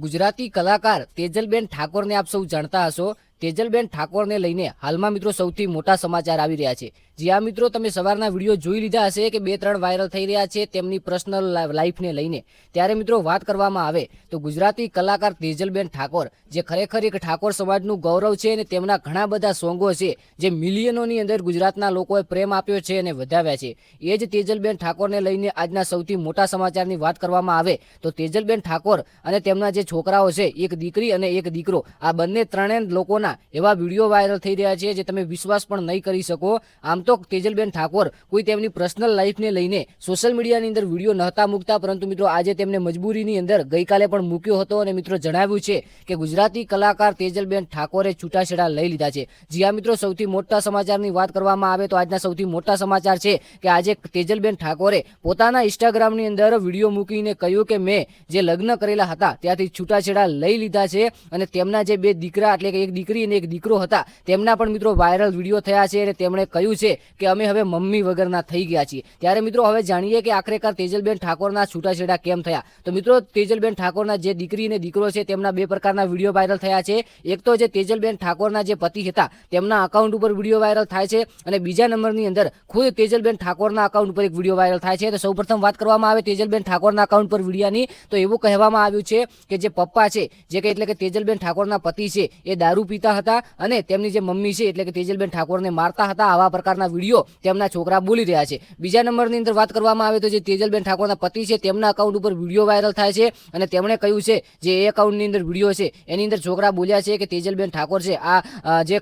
ગુજરાતી કલાકાર તેજલબેન ઠાકોરને આપ સૌ જાણતા હશો। તેજલબેન ઠાકોરને લઈને હાલમાં મિત્રો સૌથી મોટા સમાચાર આવી રહ્યા છે। જી આ મિત્રો તમે સવારના વિડીયો જોઈ લીધા હશે કે 2-3 વાયરલ થઈ રહ્યા છે તેમની પર્સનલ લાઈફને લઈને। ત્યારે મિત્રો વાત કરવામાં આવે તો ગુજરાતી કલાકાર તેજલબેન ઠાકોર જે ખરેખર એક ઠાકોર સમાજનું ગૌરવ છે અને તેમના ઘણા બધા સોંગો છે જે મિલિયનોની અંદર ગુજરાતના લોકોએ પ્રેમ આપ્યો છે અને વધાવ્યા છે। એ જ તેજલબેન ઠાકોરને લઈને આજના સૌથી મોટા સમાચારની વાત કરવામાં આવે તો તેજલબેન ઠાકોર અને તેમના જે છોકરાઓ છે, એક દીકરી અને એક દીકરો, આ બંને ત્રણેય લોકોના એવા વિડીયો વાયરલ થઈ રહ્યા છે જે તમે વિશ્વાસ પણ નહીં કરી શકો। આમ તો તેજલબેન ઠાકોર કોઈ તેમની પર્સનલ લાઈફને લઈને સોશિયલ મીડિયાની અંદર વિડીયો નહોતા મૂકતા, પરંતુ મિત્રો આજે તેમને મજબૂરીની અંદર ગઈકાલે પણ મૂક્યો હતો અને મિત્રો જણાવ્યું છે કે ગુજરાતી કલાકાર તેજલબેન ઠાકોરે છૂટાછેડા લઈ લીધા છે। જી આ મિત્રો સૌથી મોટા સમાચારની વાત કરવામાં આવે તો આજના સૌથી મોટા સમાચાર છે કે આજે તેજલબેન ઠાકોરે પોતાના ઇન્સ્ટાગ્રામની અંદર વિડીયો મૂકીને કહ્યું કે મેં જે લગ્ન કરેલા હતા ત્યાંથી છૂટાછેડા લઈ લીધા છે અને તેમના જે બે દીકરા એટલે કે એક દીકરી અને એક દીકરો હતા તેમના પણ મિત્રો વાયરલ વિડીયો થયા છે અને તેમણે કહ્યું છે કે અમે હવે મમ્મી વગરના થઈ ગયા છીએ। ત્યારે મિત્રો હવે જાણીએ કે આખરેકાર તેજલબેન ઠાકોરના છૂટાછેડા કેમ થયા। તો મિત્રો તેજલબેન ઠાકોરના જે દીકરી અને દીકરો છે તેમના બે પ્રકારના વિડીયો વાયરલ થયા છે। એક તો જે તેજલબેન ઠાકોરના જે પતિ હતા તેમના અકાઉન્ટ ઉપર વિડીયો વાયરલ થાય છે અને બીજા નંબરની અંદર ખુદ તેજલબેન ઠાકોરના અકાઉન્ટ પર એક વિડીયો વાયરલ થાય છે। તો સૌપ્રથમ વાત કરવામાં આવે તેજલબેન ઠાકોરના અકાઉન્ટ પર વિડીયાની તો એવું કહેવામાં આવ્યું છે કે જે પપ્પા છે જે કે એટલે કે તેજલબેન ઠાકોરના પતિ છે એ દારૂ પીતા હતા અને તેમની જે મમ્મી છે એટલે કે તેજલબેન ઠાકોરને મારતા હતા। આવા પ્રકારના વિડીયો તેમના છોકરા બોલી રહ્યા છે। બીજા નંબરની અંદર વાત કરવામાં આવે તો જે તેજલબેન ઠાકોરના પતિ છે તેમના અકાઉન્ટ ઉપર વિડીયો વાયરલ થાય છે અને તેમણે કહ્યું છે જે એ અકાઉન્ટની અંદર વિડીયો છે એની અંદર છોકરા બોલ્યા છે કે તેજલબેન ઠાકોર છે આ જે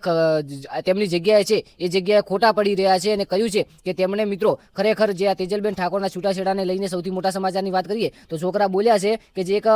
તેમની જગ્યાએ છે એ જગ્યાએ ખોટા પડી રહ્યા છે અને કહ્યું છે કે તેમણે મિત્રો ખરેખર જે આ તેજલબેન ઠાકોરના છૂટાછેડાને લઈને સૌથી મોટા સમાચારની વાત કરીએ તો છોકરા બોલ્યા છે કે જે એક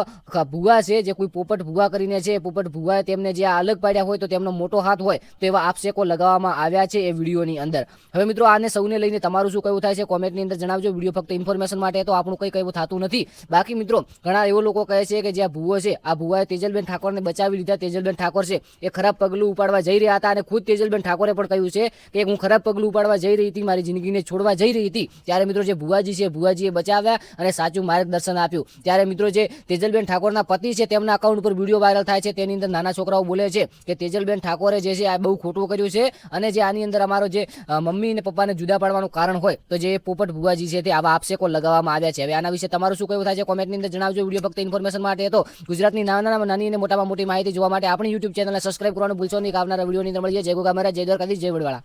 ભુવા છે જે કોઈ પોપટ ભુવા કરીને છે, પોપટ ભુવાએ તેમને જે અલગ પાડ્યા હોય તો તેમનો મોટો હાથ હોય તો એવા આક્ષેપો લગાવવામાં આવ્યા છે એ વિડીયોની અંદર। હવે મિત્રો આને સૌને લઈને તમારું શું કહેવું થાય છે કોમેન્ટની અંદર જણાવજો। વિડીયો ફક્ત ઇન્ફોર્મેશન માટે તો આપણું કંઈ કહેવું થતું નથી। બાકી મિત્રો ઘણા એવો લોકો કહે છે કે જે આ ભુવો છે આ ભુવાએ તેજલબેન ઠાકોરને બચાવી લીધા। તેજલબેન ઠાકોર છે એ ખરાબ પગલું ઉપાડવા જઈ રહ્યા હતા અને ખુદ તેજલબેન ઠાકોરે પણ કહ્યું છે કે હું ખરાબ પગલું ઉપાડવા જઈ રહી હતી, મારી જિંદગીને છોડવા જઈ રહી હતી, ત્યારે મિત્રો જે ભુવાજી છે ભુવાજીએ બચાવ્યા અને સાચું માર્ગદર્શન આપ્યું। ત્યારે મિત્રો જે તેજલબેન ઠાકોરના પતિ છે તેમના અકાઉન્ટ પર વિડીયો વાયરલ થાય છે તેની અંદર નાના છોકરાઓ બોલે છે કે તેજલબેન ઠાકોરે જે છે આ બહુ ખોટું કર્યું છે અને જે આની અંદર અમારો જે મમ્મી અને પપ્પાને જુદા પાડવાનું કારણ હોય તો જે પોપટ ભુવાજી છે તે આવા આક્ષેપો લગાવવામાં આવ્યા છે। હવે આના વિશે તમારું શું કહેવું થાય છે કોમેન્ટની અંદર જણાવજો। વિડીયો ફક્ત ઇન્ફોર્મેશન માટે તો ગુજરાતની નાની અને મોટામાં મોટી માહિતી જોવા માટે આપણી યુટ્યુબ ચેનલને સબસ્ક્રાઇબ કરવાનું ભૂલશો નહીં। આવનારા વિડીયોની અંદર મળીએ। જય ગોગા મહારાજ, જય દ્વારકાધીશ, જય વડવાળા।